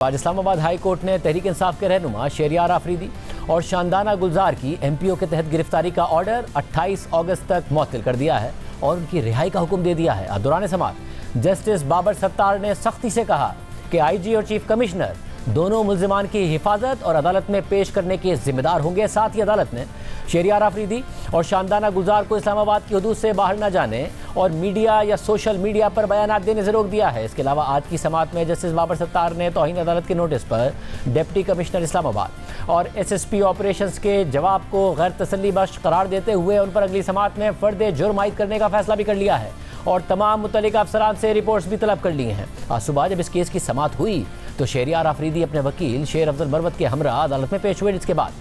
आज Islamabad high court ने तहरीक इंसाफ के रहनुमा शहरियार आफरीदी और शानदाना गुलजार की एमपीओ के तहत गिरफ्तारी का ऑर्डर 28 अगस्त तक मुअत्तल कर दिया है और उनकी रिहाई का हुक्म दे दिया है। दौरान समाअत जस्टिस बाबर सत्तार ने सख्ती से कहा कि आईजी और चीफ कमिश्नर दोनों मुल्जिमान की हिफाजत और अदालत में पेश करने के जिम्मेदार होंगे। साथ ही अदालत ने शहरियार आफरीदी और शानदाना गुलजार को इस्लामाबाद की हदूद से बाहर न जाने और मीडिया या सोशल मीडिया पर बयानात देने से रोक दिया है। इसके अलावा आज की समाअत में जस्टिस बाबर सत्तार ने तौहीन अदालत के नोटिस पर डिप्टी कमिश्नर इस्लामाबाद और एसएसपी ऑपरेशंस के जवाब को गैर तसल्ली बख्श करार देते हुए उन पर अगली समाअत में फर्द जुर्म आयद करने का फैसला भी कर लिया है और तमाम मुतल्लिका अफसरान से रिपोर्ट्स भी तलब कर ली हैं। आज सुबह जब इस केस की समाअत हुई तो शहरियार आफरीदी अपने वकील शेर अफजल मरवत के हमरा अदालत में पेश हुए, जिसके बाद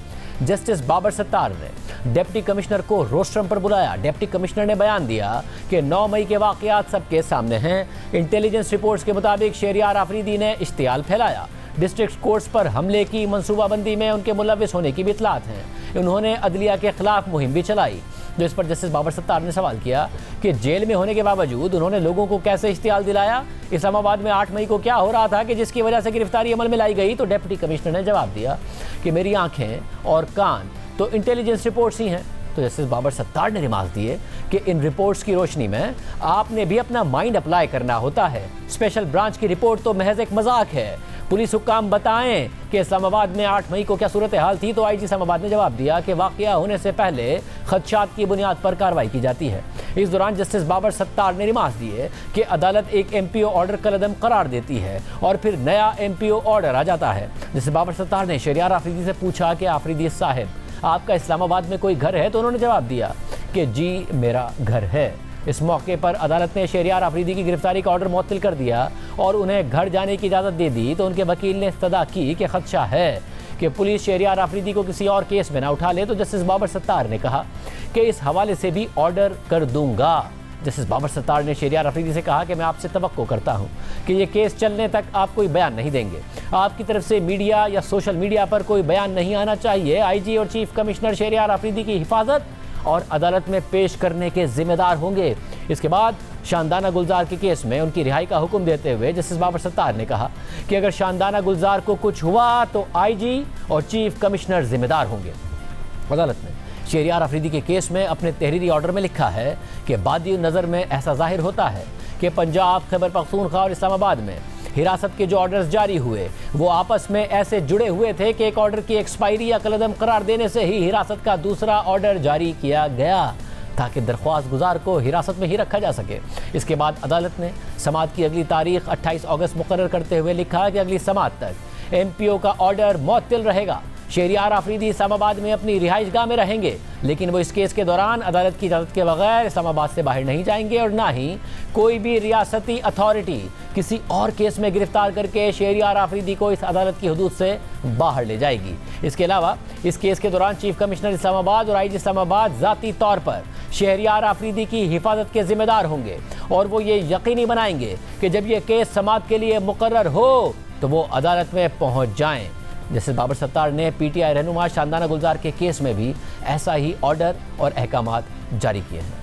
जस्टिस बाबर सत्तार ने डिप्टी कमिश्नर को रोस्ट्रम पर बुलाया। डिप्टी कमिश्नर ने बयान दिया कि 9 मई के वाक़यात सबके सामने हैं। इंटेलिजेंस रिपोर्ट्स के मुताबिक शहरियार आफरीदी ने इश्तियाल फैलाया। डिस्ट्रिक्ट कोर्ट्स पर हमले की मनसूबाबंदी में उनके मुलव्विस होने की भी इतलात हैं। उन्होंने अदलिया के खिलाफ मुहिम भी चलाई। तो इस पर जस्टिस बाबर सत्तार ने सवाल किया कि जेल में होने के बावजूद उन्होंने लोगों को कैसे इश्तियाल दिलाया। इस्लामाबाद में 8 मई को क्या हो रहा था कि जिसकी वजह से गिरफ्तारी अमल में लाई गई। तो डिप्टी कमिश्नर ने जवाब दिया कि मेरी आंखें और कान तो इंटेलिजेंस रिपोर्ट्स ही हैं। तो जस्टिस बाबर सत्तार ने रिमार्क दिए कि इन रिपोर्ट्स की रोशनी में आपने भी अपना माइंड अप्लाई करना होता है। स्पेशल ब्रांच की रिपोर्ट तो महज एक मजाक है। पुलिस हुक्काम बताएं कि इस्लामाबाद में 8 मई को क्या सूरत हाल थी। तो आईजी इस्लामाबाद ने जवाब दिया कि वाक़या होने से पहले खदशात की बुनियाद पर कार्रवाई की जाती है। इस दौरान जस्टिस बाबर सत्तार ने रिमार्क दिए कि अदालत एक एमपीओ ऑर्डर कलअदम करार देती है और फिर नया एमपीओ ऑर्डर आ जाता है। जस्टिस बाबर सत्तार ने शहरियार आफरीदी से पूछा कि आफरीदी साहब आपका इस्लामाबाद में कोई घर है। तो उन्होंने जवाब दिया कि जी मेरा घर है। इस मौके पर अदालत ने शहरियार आफरीदी की गिरफ्तारी का ऑर्डर मुअत्तल कर दिया और उन्हें घर जाने की इजाज़त दे दी। तो उनके वकील ने इस्तदा की कि खदशा है कि पुलिस शहरियार आफरीदी को किसी और केस में ना उठा ले। तो जस्टिस बाबर सत्तार ने कहा कि इस हवाले से भी ऑर्डर कर दूंगा। जस्टिस बाबर सत्तार ने शहरियार आफरीदी से कहा कि मैं आपसे तवक्को करता हूं कि ये केस चलने तक आप कोई बयान नहीं देंगे। आपकी तरफ से मीडिया या सोशल मीडिया पर कोई बयान नहीं आना चाहिए। आईजी और चीफ कमिश्नर शहरियार आफरीदी की हिफाजत और अदालत में पेश करने के जिम्मेदार होंगे। इसके बाद शानदाना गुलजार के केस में उनकी रिहाई का हुक्म देते हुए जस्टिस बाबर सत्तार ने कहा कि अगर शानदाना गुलजार को कुछ हुआ तो आईजी और चीफ कमिश्नर जिम्मेदार होंगे। अदालत ने शहरियार आफरीदी के केस में अपने तहरीरी ऑर्डर में लिखा है कि बादी नज़र में ऐसा जाहिर होता है कि पंजाब, खैबर पख्तूनख्वा और इस्लामाबाद में हिरासत के जो ऑर्डर्स जारी हुए वो आपस में ऐसे जुड़े हुए थे कि एक ऑर्डर की एक्सपायरी या कलअदम करार देने से ही हिरासत का दूसरा ऑर्डर जारी किया गया ताकि दरख्वास्त गुजार को हिरासत में ही रखा जा सके। इसके बाद अदालत ने समाअत की अगली तारीख 28 अगस्त मुकर्रर करते हुए लिखा कि अगली समाअत तक एमपीओ का ऑर्डर मुअत्तल रहेगा। शहरियार आफरीदी इस्लामाबाद में अपनी रिहाइशगाह में रहेंगे, लेकिन वो इस केस के दौरान अदालत की इजाज़त के बगैर इस्लामाबाद से बाहर नहीं जाएंगे और ना ही कोई भी रियासती अथॉरिटी किसी और केस में गिरफ्तार करके शहरियार आफरीदी को इस अदालत की हदूद से बाहर ले जाएगी। इसके अलावा इस केस के दौरान चीफ कमिश्नर इस्लामाबाद और आईजी इस्लामाबाद ज़ाती तौर पर शहरियार आफरीदी की हिफाजत के जिम्मेदार होंगे और वो ये यकीनी बनाएंगे कि जब ये केस समाअत के लिए मुकर्रर हो तो वो अदालत में पहुँच जाएँ। जस्टिस बाबर सत्तार ने पीटीआई रहनुमा शानदाना गुलजार के केस में भी ऐसा ही ऑर्डर और अहकामात जारी किए हैं।